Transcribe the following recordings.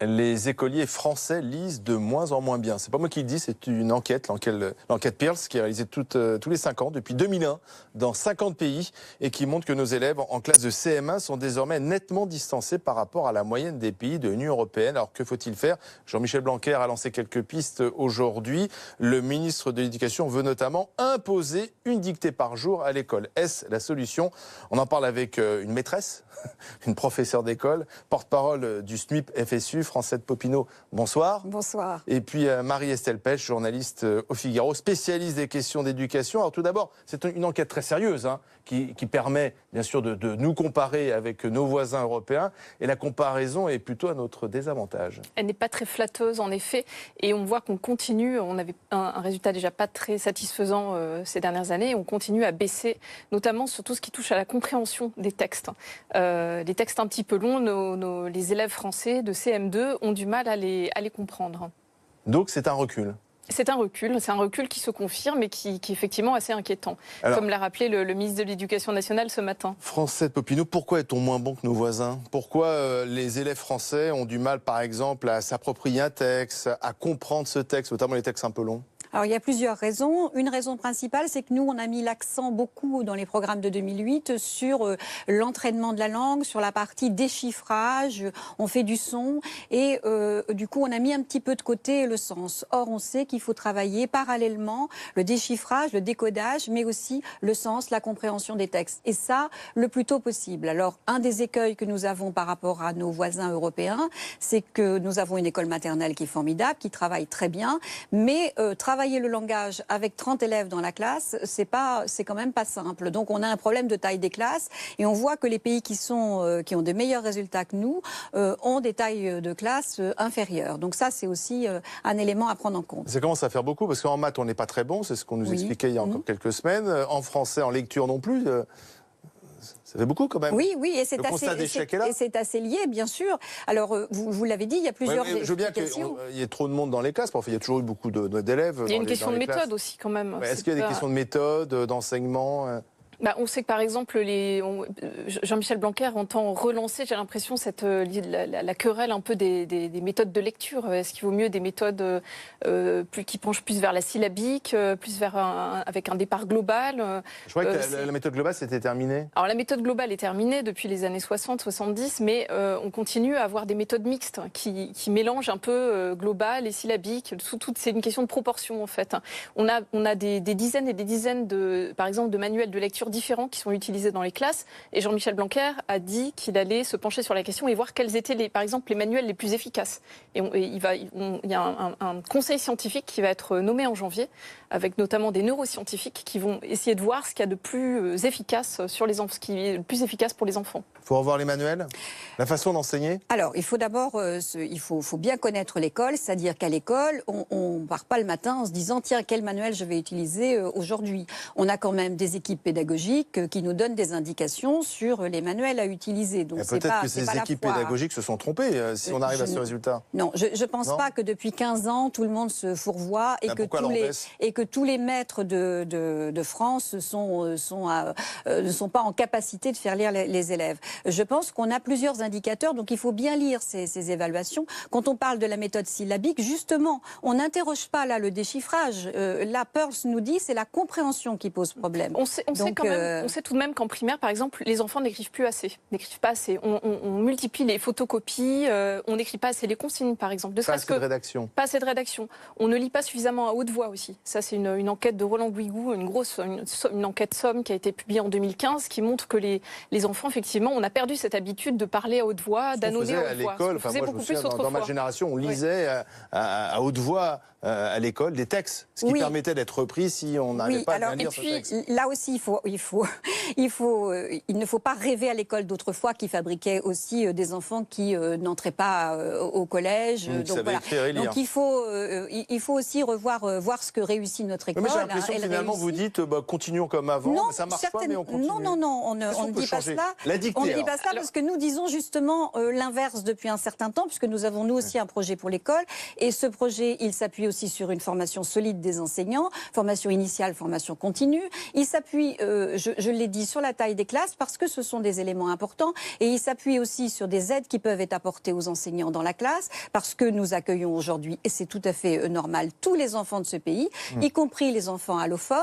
Les écoliers français lisent de moins en moins bien. C'est pas moi qui le dis, c'est une enquête, l'enquête Pearls, qui est réalisée tous les 5 ans, depuis 2001, dans 50 pays, et qui montre que nos élèves en classe de CM1 sont désormais nettement distancés par rapport à la moyenne des pays de l'Union européenne. Alors que faut-il faire? Jean-Michel Blanquer a lancé quelques pistes aujourd'hui. Le ministre de l'Éducation veut notamment imposer une dictée par jour à l'école. Est-ce la solution? On en parle avec une maîtresse, une professeure d'école, porte-parole du SNUIP FSU, Francette Popinot. Bonsoir. Bonsoir. Et puis Marie-Estelle Pech, journaliste au Figaro, spécialiste des questions d'éducation. Alors tout d'abord, c'est une enquête très sérieuse qui permet bien sûr de nous comparer avec nos voisins européens. Et la comparaison est plutôt à notre désavantage. Elle n'est pas très flatteuse en effet. Et on voit qu'on continue, on avait un résultat déjà pas très satisfaisant ces dernières années. On continue à baisser, notamment sur tout ce qui touche à la compréhension des textes. Les textes un petit peu longs, les élèves français de CM2 ont du mal à les comprendre. Donc c'est un recul. C'est un recul qui se confirme et qui est effectivement assez inquiétant, alors, comme l'a rappelé le ministre de l'Éducation nationale ce matin. Francette Popinot, pourquoi est-on moins bon que nos voisins? Pourquoi les élèves français ont du mal, par exemple, à s'approprier un texte, à comprendre ce texte, notamment les textes un peu longs? Alors, il y a plusieurs raisons. Une raison principale, c'est que nous, on a mis l'accent beaucoup dans les programmes de 2008 sur l'entraînement de la langue, sur la partie déchiffrage, on fait du son et du coup, on a mis un petit peu de côté le sens. Or, on sait qu'il faut travailler parallèlement le déchiffrage, le décodage, mais aussi le sens, la compréhension des textes. Et ça, le plus tôt possible. Alors, un des écueils que nous avons par rapport à nos voisins européens, c'est que nous avons une école maternelle qui est formidable, qui travaille très bien, mais travailler le langage avec 30 élèves dans la classe, c'est quand même pas simple. Donc on a un problème de taille des classes et on voit que les pays qui ont de meilleurs résultats que nous ont des tailles de classe inférieures. Donc ça, c'est aussi un élément à prendre en compte. Ça commence à faire beaucoup parce qu'en maths, on n'est pas très bon, c'est ce qu'on nous expliquait il y a encore quelques semaines. En français, en lecture non plus. Ça fait beaucoup quand même. Oui, et c'est assez lié, bien sûr. Alors, vous l'avez dit, il y a plusieurs explications. Je veux bien qu'il y ait trop de monde dans les classes. Enfin, il y a toujours eu beaucoup d'élèves. Il y a une question de méthode aussi, quand même. Est-ce qu'il y a des questions de méthode, d'enseignement? On sait que par exemple, Jean-Michel Blanquer entend relancer, j'ai l'impression, la querelle un peu des méthodes de lecture. Est-ce qu'il vaut mieux des méthodes qui penchent plus vers la syllabique, plus avec un départ global? Je crois que la méthode globale, c'était terminé. Alors la méthode globale est terminée depuis les années 60-70, mais on continue à avoir des méthodes mixtes qui mélangent un peu global et syllabique. C'est une question de proportion en fait. On a des dizaines et des dizaines par exemple, de manuels de lecture différents qui sont utilisés dans les classes. Et Jean-Michel Blanquer a dit qu'il allait se pencher sur la question et voir quels étaient, par exemple, les manuels les plus efficaces. Et il y a un conseil scientifique qui va être nommé en janvier, avec notamment des neuroscientifiques qui vont essayer de voir ce qu'il y a de plus efficace sur les enfants, ce qui est le plus efficace pour les enfants. Il faut revoir les manuels, la façon d'enseigner. Alors, il faut d'abord, il faut bien connaître l'école, c'est-à-dire qu'à l'école, on ne part pas le matin en se disant tiens, quel manuel je vais utiliser aujourd'hui. On a quand même des équipes pédagogiques qui nous donnent des indications sur les manuels à utiliser. Donc peut-être que ces équipes pédagogiques se sont trompées si on arrive à ce résultat. Non, je ne pense pas que depuis 15 ans, tout le monde se fourvoie et que tous les maîtres de France ne sont pas en capacité de faire lire les élèves. Je pense qu'on a plusieurs indicateurs, donc il faut bien lire ces évaluations. Quand on parle de la méthode syllabique, justement, on n'interroge pas là le déchiffrage. Là, Pearls nous dit c'est la compréhension qui pose problème. On sait tout de même qu'en primaire, par exemple, les enfants n'écrivent pas assez. On multiplie les photocopies, on n'écrit pas assez les consignes, par exemple. Pas assez de rédaction. Pas assez de rédaction. On ne lit pas suffisamment à haute voix aussi. Ça, c'est une enquête de Roland Guigou, une enquête Somme qui a été publiée en 2015, qui montre que les enfants, effectivement, on a perdu cette habitude de parler à haute voix, d'annoncer à haute voix. À l'école, dans ma génération, on lisait à haute voix à l'école des textes, ce qui permettait d'être repris si on n'arrivait pas à bien lire ce texte. Là aussi, il ne faut pas rêver à l'école d'autrefois qui fabriquait aussi des enfants qui n'entraient pas au collège. Donc il faut aussi voir ce que réussit notre école. Mais j'ai l'impression que finalement vous dites continuons comme avant, non, mais ça marche pas, mais on continue. Non, on ne dit pas cela. On ne dit pas cela parce que nous disons justement l'inverse depuis un certain temps, puisque nous avons nous aussi un projet pour l'école. Et ce projet, il s'appuie aussi sur une formation solide des enseignants, formation initiale, formation continue. Il s'appuie je l'ai dit, sur la taille des classes, parce que ce sont des éléments importants. Et il s'appuie aussi sur des aides qui peuvent être apportées aux enseignants dans la classe, parce que nous accueillons aujourd'hui, et c'est tout à fait normal, tous les enfants de ce pays, y compris les enfants allophones,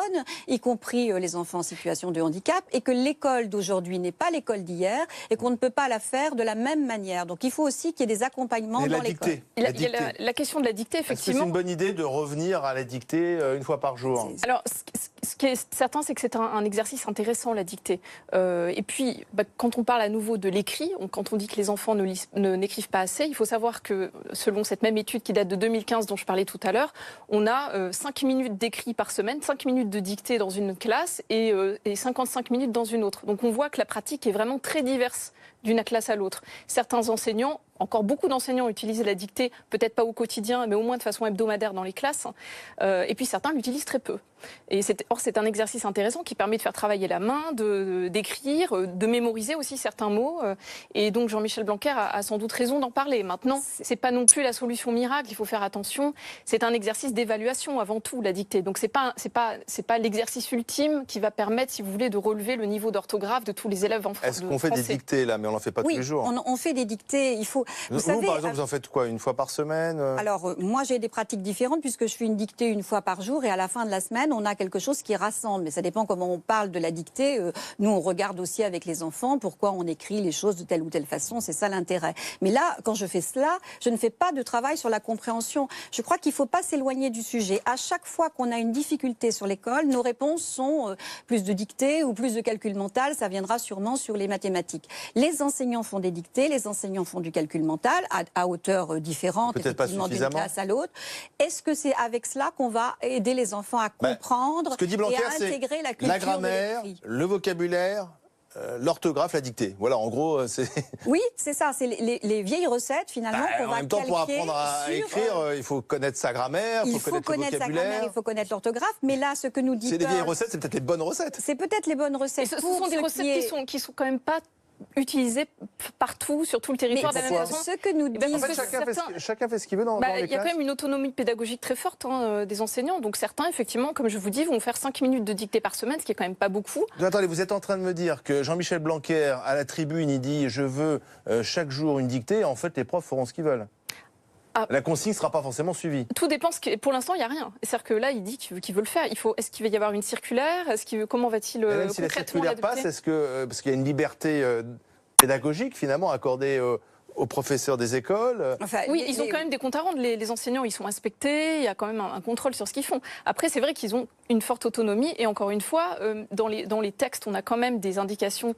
y compris les enfants en situation de handicap, et que l'école d'aujourd'hui n'est pas l'école d'hier, et qu'on ne peut pas la faire de la même manière. Donc il faut aussi qu'il y ait des accompagnements dans l'école. Il y a la question de la dictée, effectivement. Est-ce que c'est une bonne idée de revenir à la dictée une fois par jour? Alors, ce qui est certain, c'est que c'est un exercice intéressant, la dictée. Et puis, quand on parle à nouveau de l'écrit, quand on dit que les enfants n'écrivent pas assez, il faut savoir que, selon cette même étude qui date de 2015 dont je parlais tout à l'heure, on a 5 minutes d'écrit par semaine, 5 minutes de dictée dans une classe et 55 minutes dans une autre. Donc on voit que la pratique est vraiment très diverse d'une classe à l'autre. Certains enseignants, encore beaucoup d'enseignants utilisent la dictée, peut-être pas au quotidien, mais au moins de façon hebdomadaire dans les classes. Et puis certains l'utilisent très peu. Et c'est un exercice intéressant qui permet de faire travailler la main, d'écrire, de mémoriser aussi certains mots. Et donc Jean-Michel Blanquer a sans doute raison d'en parler. Maintenant, c'est pas non plus la solution miracle, il faut faire attention. C'est un exercice d'évaluation avant tout, la dictée. Donc c'est pas l'exercice ultime qui va permettre, si vous voulez, de relever le niveau d'orthographe de tous les élèves en France. Est-ce qu'on fait des dictées là, mais on n'en fait pas tous les jours? Oui, on fait des dictées. Il faut. Vous savez, par exemple, vous en faites quoi, une fois par semaine? Alors, moi, j'ai des pratiques différentes puisque je fais une dictée une fois par jour et à la fin de la semaine, on a quelque chose qui rassemble. Mais ça dépend comment on parle de la dictée. Nous, on regarde aussi avec les enfants pourquoi on écrit les choses de telle ou telle façon. C'est ça l'intérêt. Mais là, quand je fais cela, je ne fais pas de travail sur la compréhension. Je crois qu'il ne faut pas s'éloigner du sujet. À chaque fois qu'on a une difficulté sur l'école, nos réponses sont plus de dictée ou plus de calcul mental. Ça viendra sûrement sur les mathématiques. Les enseignants font des dictées, les enseignants font du calcul mental à hauteur différente, peut-être pas d'une suffisamment. classe à l'autre. Est-ce que c'est avec cela qu'on va aider les enfants à comprendre ce que dit Blanquer, et à intégrer la culture la grammaire, de l'écrit? le vocabulaire, l'orthographe, la dictée. Voilà, en gros, c'est... Oui, c'est ça. C'est les vieilles recettes, finalement, qu'on va en même temps, pour calquer apprendre à sur, écrire, il faut connaître sa grammaire, il faut connaître sa grammaire, il faut connaître l'orthographe. Mais là, ce que nous dit... C'est des vieilles recettes, c'est peut-être les bonnes recettes. C'est peut-être les bonnes recettes. Ce sont des recettes qui sont quand même pas utilisées partout, sur tout le territoire de la même façon. Ce que nous dit... En fait, chacun fait ce qu'il veut dans les classes. Il y a quand même une autonomie pédagogique très forte des enseignants. Donc certains, effectivement, comme je vous dis, vont faire 5 minutes de dictée par semaine, ce qui est quand même pas beaucoup. Attendez, vous êtes en train de me dire que Jean-Michel Blanquer, à la tribune, il dit « je veux chaque jour une dictée ». En fait, les profs feront ce qu'ils veulent. La consigne ne sera pas forcément suivie. Tout dépend. Pour l'instant, il n'y a rien. C'est-à-dire que là, il dit qu'il veut le faire. Est-ce qu'il va y avoir une circulaire? Comment va-t-il même si la circulaire passe, est-ce que parce qu'il y a une liberté pédagogique finalement accordée aux professeurs des écoles? Oui, ils ont quand même des comptes à rendre. Les enseignants, ils sont inspectés. Il y a quand même un contrôle sur ce qu'ils font. Après, c'est vrai qu'ils ont une forte autonomie. Et encore une fois, dans les textes, on a quand même des indications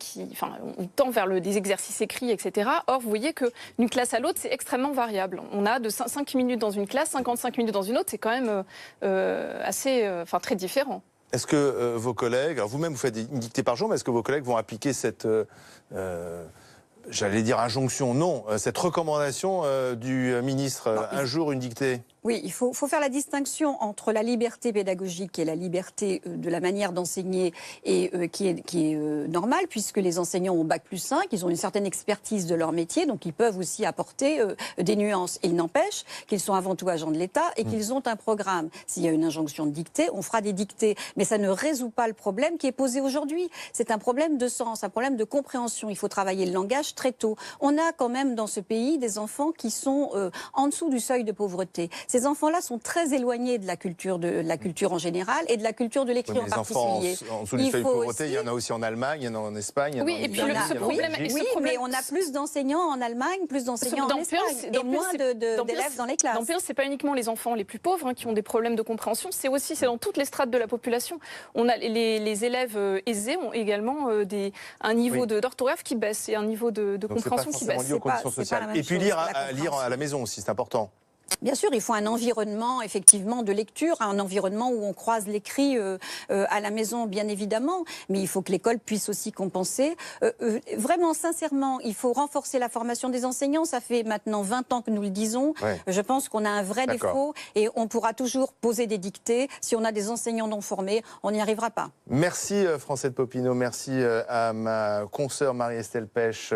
on tend vers des exercices écrits, etc. Or, vous voyez que d'une classe à l'autre, c'est extrêmement variable. On a de 5 minutes dans une classe, 55 minutes dans une autre. C'est quand même très différent. Est-ce que vos collègues, alors vous-même vous faites une dictée par jour, mais est-ce que vos collègues vont appliquer cette, j'allais dire injonction, non, cette recommandation du ministre, un jour une dictée? Oui, il faut faire la distinction entre la liberté pédagogique et la liberté de la manière d'enseigner et qui est normale, puisque les enseignants ont Bac+5, ils ont une certaine expertise de leur métier, donc ils peuvent aussi apporter des nuances. Il n'empêche qu'ils sont avant tout agents de l'État et qu'ils ont un programme. S'il y a une injonction de dictée, on fera des dictées, mais ça ne résout pas le problème qui est posé aujourd'hui. C'est un problème de sens, un problème de compréhension. Il faut travailler le langage très tôt. On a quand même dans ce pays des enfants qui sont en dessous du seuil de pauvreté. Ces enfants-là sont très éloignés de la culture en général et de la culture de l'écrit en particulier. Les enfants en dessous du seuil de pauvreté, il y en a aussi en Allemagne, il y en a en Espagne. Mais on a plus d'enseignants en Allemagne, plus d'enseignants en Espagne et moins d'élèves dans les classes. Dans Pire, c'est pas uniquement les enfants les plus pauvres qui ont des problèmes de compréhension, c'est dans toutes les strates de la population. On a les élèves aisés ont également un niveau d'orthographe qui baisse et un niveau de compréhension qui baisse. Et puis lire à la maison aussi, c'est important. Bien sûr, il faut un environnement effectivement de lecture, un environnement où on croise l'écrit à la maison, bien évidemment, mais il faut que l'école puisse aussi compenser. Vraiment, sincèrement, il faut renforcer la formation des enseignants. Ça fait maintenant 20 ans que nous le disons. Ouais. Je pense qu'on a un vrai défaut et on pourra toujours poser des dictées. Si on a des enseignants non formés, on n'y arrivera pas. Merci Francette Popinot, merci à ma consoeur Marie-Estelle Pêche.